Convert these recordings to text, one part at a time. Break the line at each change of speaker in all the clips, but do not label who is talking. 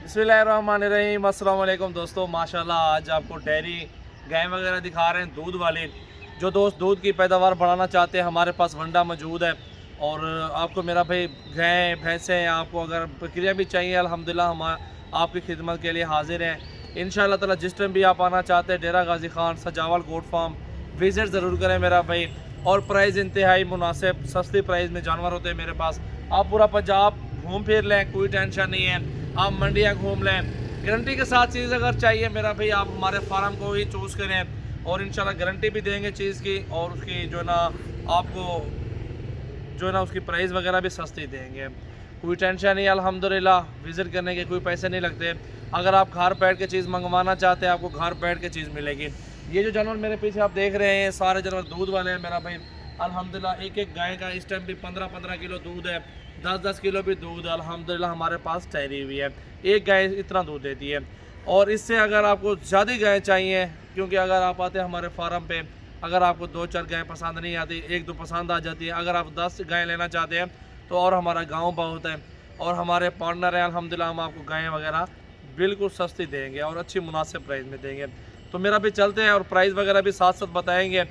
बिस्मिल्लाहिर्रहमानिर्रहीम। अस्सलाम वालेकुम दोस्तों, माशाल्लाह आज आपको डेयरी गाय वगैरह दिखा रहे हैं, दूध वाले। जो दोस्त दूध की पैदावार बढ़ाना चाहते हैं हमारे पास वंडा मौजूद है। और आपको मेरा भाई गाय भैंसें आपको अगर प्रक्रिया भी चाहिए, अल्हम्दुलिल्लाह हम आपकी खिदमत के लिए हाजिर हैं इंशाअल्लाह ताला। जिस टाइम भी आप आना चाहते हैं डेरा गाजी खान सजावल गोट फार्म विज़िट ज़रूर करें मेरा भाई। और प्राइस इंतहाई मुनासिब सस्ती प्राइस में जानवर होते हैं मेरे पास। आप पूरा पंजाब घूम फिर लें, कोई टेंशन नहीं है। आप मंडियाँ घूम लें, गारंटी के साथ चीज़ अगर चाहिए मेरा भाई आप हमारे फार्म को ही चूज़ करें और इंशाल्लाह गारंटी भी देंगे चीज़ की। और उसकी जो है ना आपको जो है ना उसकी प्राइस वगैरह भी सस्ती देंगे, कोई टेंशन नहीं। अल्हम्दुलिल्लाह विज़िट करने के कोई पैसे नहीं लगते। अगर आप घर बैठ के चीज़ मंगवाना चाहते हैं आपको घर बैठ के चीज़ मिलेगी। ये जो जानवर मेरे पीछे आप देख रहे हैं सारे जानवर दूध वाले हैं मेरा भाई। अल्हम्दुलिल्लाह एक एक गाय का इस टाइम भी 15-15 किलो दूध है, 10-10 किलो भी दूध अल्हम्दुलिल्लाह हमारे पास ठहरी हुई है। एक गाय इतना दूध देती है। और इससे अगर आपको ज़्यादा गाय चाहिए, क्योंकि अगर आप आते हैं हमारे फार्म पे, अगर आपको 2-4 गाय पसंद नहीं आती, 1-2 पसंद आ जाती है, अगर आप 10 गाय लेना चाहते हैं तो और हमारा गाँव बहुत है और हमारे पार्टनर हैं अल्हम्दुलिल्लाह, हम आपको गायें वगैरह बिल्कुल सस्ती देंगे और अच्छी मुनासिब प्राइस में देंगे। तो मेरा भी चलते हैं और प्राइस वगैरह भी साथ साथ बताएंगे,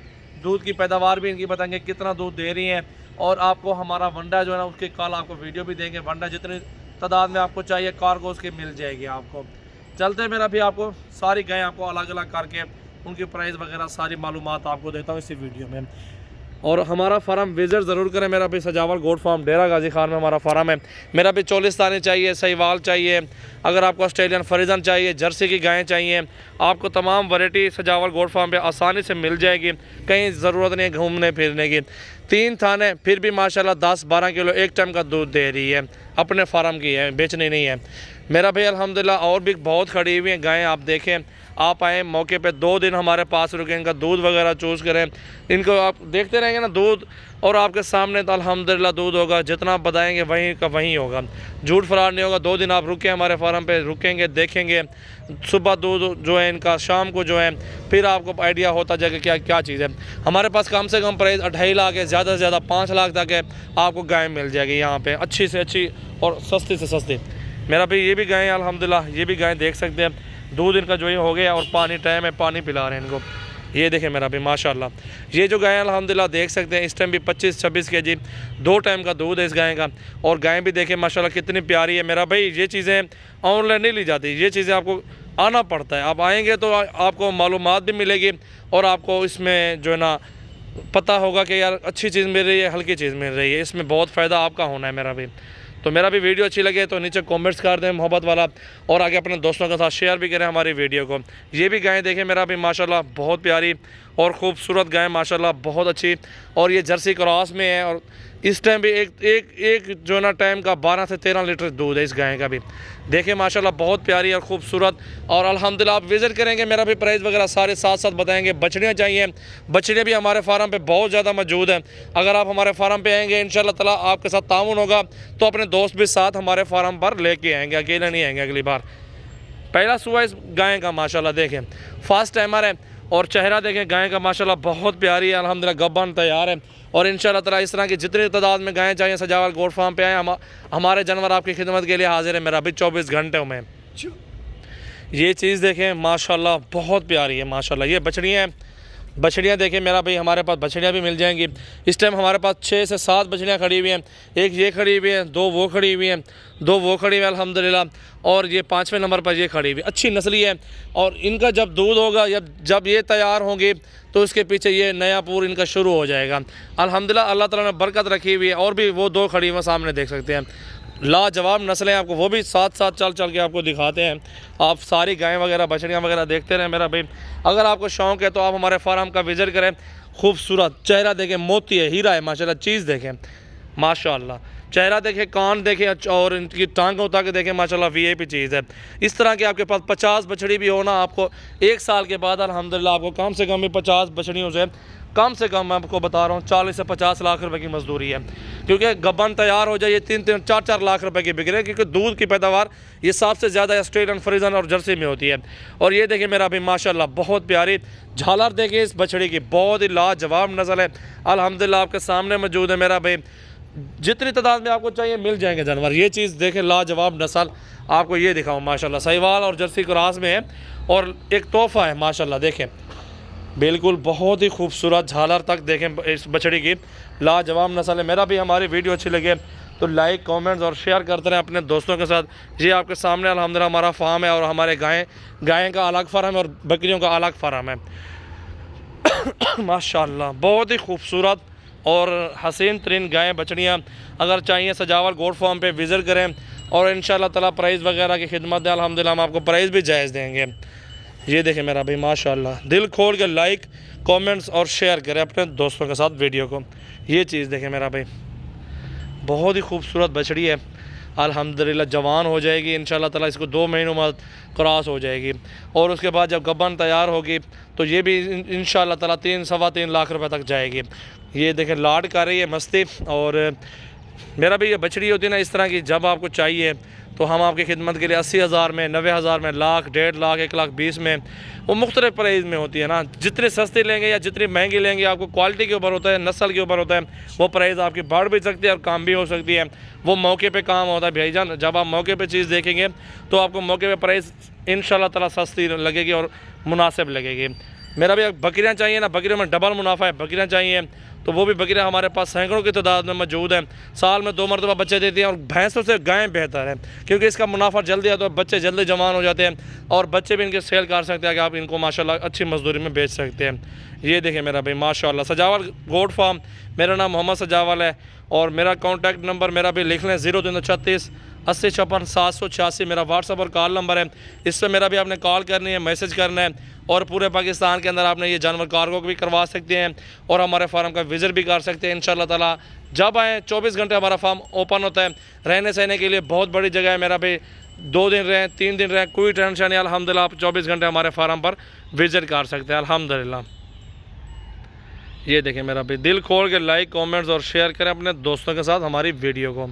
दूध की पैदावार भी इनकी बताएंगे कितना दूध दे रही हैं। और आपको हमारा वंडा जो है ना उसके कल आपको वीडियो भी देंगे, वंडा जितनी तादाद में आपको चाहिए कार्गो उसकी मिल जाएगी आपको। चलते हैं मेरा भी आपको सारी गायें आपको अलग अलग करके उनकी प्राइस वगैरह सारी मालूमात आपको देता हूँ इसी वीडियो में। और हमारा फार्म विज़िट ज़रूर करें मेरा भी, सजावल गोट फार्म डेरा गाजी खान में हमारा फार्म है। मेरा भी चोलिस्तानी चाहिए, सहीवाल चाहिए, अगर आपको ऑस्ट्रेलियन फ्रीजन चाहिए, जर्सी की गायें चाहिए, आपको तमाम वैरायटी सजावल गोट फार्म पे आसानी से मिल जाएगी। कहीं ज़रूरत नहीं है घूमने फिरने की। 3 थाने फिर भी माशाल्लाह 10-12 किलो एक टाइम का दूध दे रही है, अपने फार्म की है, बेचनी नहीं है मेरा भाई अल्हम्दुलिल्लाह। और भी बहुत खड़ी हुई हैं गायें, आप देखें, आप आए मौके पे 2 दिन हमारे पास रुके, इनका दूध वगैरह चूज़ करें, इनको आप देखते रहेंगे ना दूध और आपके सामने तो अल्हम्दुलिल्लाह दूध होगा, जितना आप बताएंगे वहीं का वहीं होगा, झूठ फराड नहीं होगा। 2 दिन आप रुके हमारे फार्म पे, रुकेंगे देखेंगे सुबह दूध जो है इनका, शाम को जो है फिर आपको आइडिया होता जाएगा क्या क्या चीज़ है। हमारे पास कम से कम प्राइस 2.5 लाख है, ज़्यादा से ज़्यादा 5 लाख तक है, आपको गाय मिल जाएगी यहाँ पर अच्छी से अच्छी और सस्ती से सस्ती मेरा भाई। ये भी गाय अल्हम्दुलिल्लाह, ये भी गाय देख सकते हैं, दूध इनका जो ही हो गया और पानी टाइम है, पानी पिला रहे हैं इनको। ये देखें मेरा भी माशाल्लाह, ये जो गाय अल्हम्दुलिल्लाह देख सकते हैं इस टाइम भी 25-26 केजी 2 टाइम का दूध है इस गाय का। और गाय भी देखें माशाल्लाह कितनी प्यारी है मेरा भाई। ये चीज़ें ऑनलाइन नहीं ली जाती, ये चीज़ें आपको आना पड़ता है। आप आएँगे तो आपको मालूमात भी मिलेगी और आपको इसमें जो है ना पता होगा कि यार अच्छी चीज़ मिल रही है, हल्की चीज़ मिल रही है, इसमें बहुत फ़ायदा आपका होना है मेरा भी। तो मेरा भी वीडियो अच्छी लगे तो नीचे कमेंट्स कर दें मोहब्बत वाला, और आगे अपने दोस्तों के साथ शेयर भी करें हमारी वीडियो को। ये भी गाय देखें मेरा भी माशाल्लाह बहुत प्यारी और ख़ूबसूरत गाय माशाल्लाह बहुत अच्छी। और ये जर्सी क्रॉस में है और इस टाइम भी एक जो है ना टाइम का 12 से 13 लीटर दूध है इस गाय का भी। देखें माशाल्लाह बहुत प्यारी और ख़ूबसूरत। और अल्हम्दुलिल्लाह आप विज़िट करेंगे मेरा भी प्राइस वगैरह सारे साथ साथ बताएंगे। बछड़ियाँ चाहिए, बछड़ियाँ भी हमारे फार्म पे बहुत ज़्यादा मौजूद हैं। अगर आप हमारे फार्म पे आएंगे इंशाल्लाह ताला आपके साथ ताउन होगा, तो अपने दोस्त भी साथ हमारे फार्म पर लेके आएंगे, अकेले नहीं आएंगे अगली बार। पहला सुबह इस गाय का माशाल्लाह देखें फर्स्ट टाइमर है और चेहरा देखें गाय का माशाल्लाह बहुत प्यारी है अल्हम्दुलिल्लाह, गब्बन तैयार है। और इंशाल्लाह ताला इस तरह की जितनी तादाद में गायें चाहिए सजावल गोट फार्म पे आए, हमारे जानवर आपकी खिदमत के लिए हाजिर है मेरा भी 24 घंटे में। ये चीज़ देखें माशाल्लाह बहुत प्यारी है माशाल्लाह। ये बछड़ियाँ हैं, बछड़ियाँ देखें मेरा भाई, हमारे पास बछड़ियाँ भी मिल जाएंगी। इस टाइम हमारे पास 6 से 7 बछड़ियाँ खड़ी हुई हैं, एक ये खड़ी हुई है, 2 वो खड़ी हुई हैं, 2 वो खड़ी हुई है अल्हम्दुलिल्लाह, और ये 5वें नंबर पर ये खड़ी हुई अच्छी नस्ली है। और इनका जब दूध होगा जब ये तैयार होंगे तो इसके पीछे ये नया पूर इनका शुरू हो जाएगा अल्हम्दुलिल्लाह। अल्लाह ताला ने बरकत रखी हुई है। और भी वो 2 खड़ी हुई सामने देख सकते हैं, लाजवाब नस्लें, आपको वो भी साथ साथ चल के आपको दिखाते हैं। आप सारी गायें वगैरह बछड़ियाँ वगैरह देखते रहें मेरा भाई। अगर आपको शौक़ है तो आप हमारे फार्म का विज़िट करें। खूबसूरत चेहरा देखें, मोती है, हीरा है माशाल्लाह। चीज़ देखें माशाल्लाह, चेहरा देखें, कान देखें और इनकी टांगों तक देखें माशाल्लाह, VIP चीज़ है। इस तरह के आपके पास 50 बछड़ी भी हो ना, आपको 1 साल के बाद अल्हम्दुलिल्लाह आपको कम से कम 50 बछड़ियों से कम मैं आपको बता रहा हूँ 40 से 50 लाख रुपए की मजदूरी है। क्योंकि गबन तैयार हो जाए ये 3-3, 4-4 लाख रुपए की बिक रहे हैं, क्योंकि दूध की पैदावार ये सबसे ज़्यादा ऑस्ट्रेलियन फ्रीजन और जर्सी में होती है। और ये देखिए मेरा भी माशाल्लाह बहुत प्यारी झालर देखिए इस बछड़ी की, बहुत ही लाजवाब नस्ल है अल्हम्दुलिल्लाह, आपके सामने मौजूद है मेरा भाई। जितनी तादाद में आपको चाहिए मिल जाएंगे जानवर। ये चीज़ देखें, लाजवाब नस्ल आपको ये दिखाऊँ माशाल्लाह, साहिवाल और जर्सी क्रॉस में है और एक तोहफ़ा है माशाल्लाह। देखें बिल्कुल बहुत ही खूबसूरत झालर तक देखें इस बछड़ी की, लाजवाब नस्ल है। मेरा भी हमारी वीडियो अच्छी लगे तो लाइक कमेंट्स और शेयर करते रहें अपने दोस्तों के साथ। ये आपके सामने अल्हम्दुलिल्लाह हमारा फार्म है और हमारे गाय का अलग फार्म है और बकरियों का अलग फार्म है। माशाल्लाह बहुत ही खूबसूरत और हसीन तरीन गायें बछड़ियाँ अगर चाहिए सजावल गोट फार्म पे विज़िट करें और इंशाल्लाह ताला प्राइस वगैरह की खिदमत है अल्हम्दुलिल्लाह हम आपको प्राइस भी जायज़ देंगे। ये देखें मेरा भाई माशाल्लाह, दिल खोल के लाइक कमेंट्स और शेयर करें अपने दोस्तों के साथ वीडियो को। ये चीज़ देखें मेरा भाई, बहुत ही खूबसूरत बछड़ी है अल्हम्दुलिल्लाह, जवान हो जाएगी इंशाल्लाह ताला, इसको 2 महीनों बाद क्रॉस हो जाएगी और उसके बाद जब गब्बन तैयार होगी तो ये भी इंशाल्लाह ताला 3-3.25 लाख रुपए तक जाएगी। ये देखें लाड कर रही है मस्ती। और मेरा भी ये बछड़ी होती है ना इस तरह की, जब आपको चाहिए तो हम आपकी खिदमत के लिए 80,000 में, 90,000 में, लाख, 1.5 लाख, 1,20,000 में, वो मुख्तलिफ प्राइस में होती है ना। जितनी सस्ती लेंगे या जितनी महंगी लेंगे आपको क्वालिटी के ऊपर होता है, नस्ल के ऊपर होता है, वो प्राइस आपकी बढ़ भी सकती है और कम भी हो सकती है। वो मौके पे काम होता है भाईजान, जब आप मौके पे चीज़ देखेंगे तो आपको मौके पे प्राइस इंशाल्लाह ताला सस्ती लगेगी और मुनासिब लगेगी। मेरा भी बकरियाँ चाहिए ना, बकरियों में डबल मुनाफा है। बकरियाँ चाहिए तो वो भी बकरियाँ हमारे पास सैकड़ों की तादाद में मौजूद हैं, साल में 2 मरतबा बच्चे देती हैं और भैंसों से गायें बेहतर है क्योंकि इसका मुनाफा जल्दी आता है, बच्चे जल्दी जवान हो जाते हैं और बच्चे भी इनके सेल कर सकते हैं कि आप इनको माशाल्लाह अच्छी मजदूरी में बेच सकते हैं। ये देखें मेरा भाई माशाल्लाह, सजावल गोट फार्म, मेरा नाम मोहम्मद सजावल है और मेरा कॉन्टैक्ट नंबर मेरा भी लिख लें 0336 80 56 786 मेरा व्हाट्सअप और कॉल नंबर है। इससे मेरा भी आपने कॉल करनी है, मैसेज करना है और पूरे पाकिस्तान के अंदर आपने ये जानवर कार्गो भी करवा सकते हैं और हमारे फार्म का विज़िट भी कर सकते हैं इंशाल्लाह ताला। जब आएँ 24 घंटे हमारा फार्म ओपन होता है, रहने सहने के लिए बहुत बड़ी जगह है मेरा भाई, 2 दिन रहें 3 दिन रहें कोई टेंशन नहीं, अल्हम्दुलिल्लाह आप 24 घंटे हमारे फार्म पर विज़िट कर सकते हैं अल्हम्दुलिल्लाह। ये देखें मेरा भाई, दिल खोल के लाइक कमेंट्स और शेयर करें अपने दोस्तों के साथ हमारी वीडियो को।